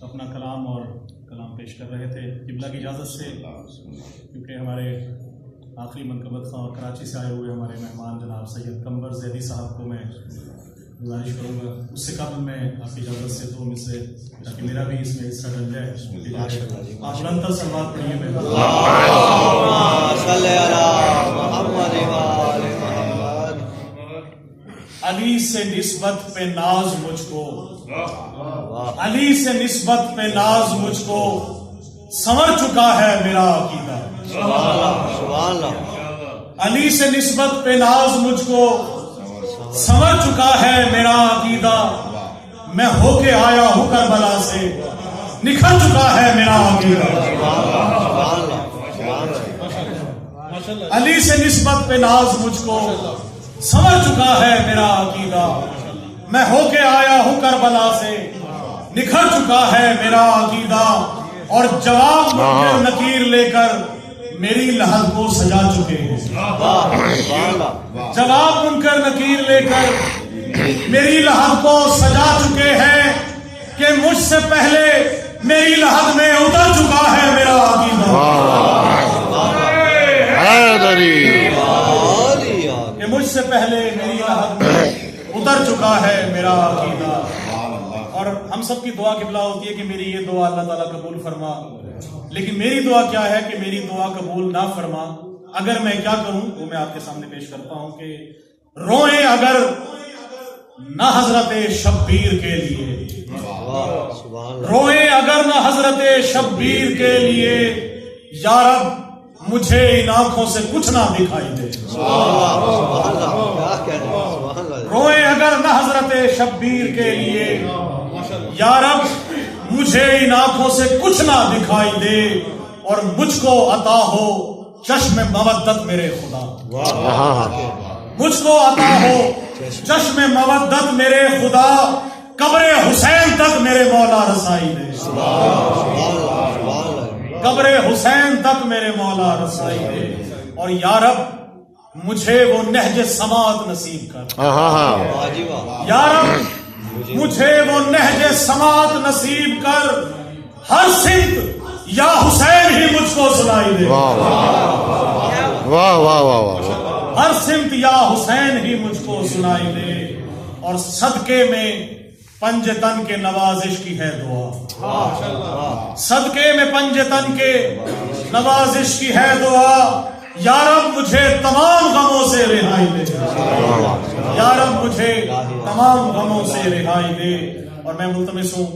اپنا کلام اور کلام پیش کر رہے تھے قبلہ کی اجازت سے، کیونکہ ہمارے آخری منقبت خواہ اور کراچی سے آئے ہوئے ہمارے مہمان جناب سید قمر زیدی صاحب کو میں گزارش کروں گا اس سے قبل میں آپ کی اجازت سے تو مجھ سے تاکہ میرا بھی اس میں حصہ ڈل جائے آپ بلند سلوات پڑھیے میرے علی سے نسبت پہ ناز مجھ کو، علی سے نسبت پہ ناز مجھ کو سنور چکا ہے میرا عقیدہ، علی سے نسبت پہ ناز مجھ کو سنور چکا ہے میرا عقیدہ، میں ہو کے آیا ہوں کربلا سے نکھر چکا ہے میرا عقیدہ، علی سے نسبت پہ ناز مجھ کو سمجھ چکا ہے میرا عقیدہ، میں ہو کے آیا ہوں کربلا سے نکھر چکا ہے میرا عقیدہ، اور جواب منکر نکیر لے کر میری لحد کو سجا چکے ہیں، جواب منکر نکیر لے کر میری لحد کو سجا چکے ہیں کہ مجھ سے پہلے میری لحد میں اتر چکا ہے میرا عقیدہ، کہ مجھ سے پہلے میری لحد میں اتر چکا ہے میرا عقیدہ۔ اور ہم سب کی دعا قبلہ ہوتی ہے کہ میری یہ دعا اللہ تعالیٰ قبول فرما، لیکن میری دعا کیا ہے کہ میری دعا قبول نہ فرما، اگر میں کیا کروں وہ میں آپ کے سامنے پیش کرتا ہوں کہ روئیں اگر نہ حضرت شبیر کے لیے، روئیں اگر نہ حضرت شبیر کے لیے، یا رب مجھے ان آنکھوں سے کچھ نہ دکھائی دے، روئیں اگر نہ حضرت شبیر کے لیے، یا رب مجھے ان آنکھوں سے کچھ نہ دکھائی دے، اور مجھ کو عطا ہو چشم مودت میرے خدا، مجھ کو عطا ہو چشم مودت میرے خدا، قبر حسین تک میرے مولا رسائی دے، قبر حسین تک میرے مولا رسائی دے، اور یا رب مجھے وہ نہج سماعت نصیب کر، یا رب مجھے وہ نہج سماعت نصیب کر، ہر سمت یا حسین ہی مجھ کو سنائی دے، ہر سمت یا حسین ہی مجھ کو سنائی دے، اور صدقے میں پنج تن کے نوازش کی ہے دعا، صدقے میں پنج تن کے نوازش کی ہے دعا، یا رب مجھے تمام غموں سے رہائی دے، یا رب مجھے تمام غموں سے رہائی دے، اور میں ملتمس ہوں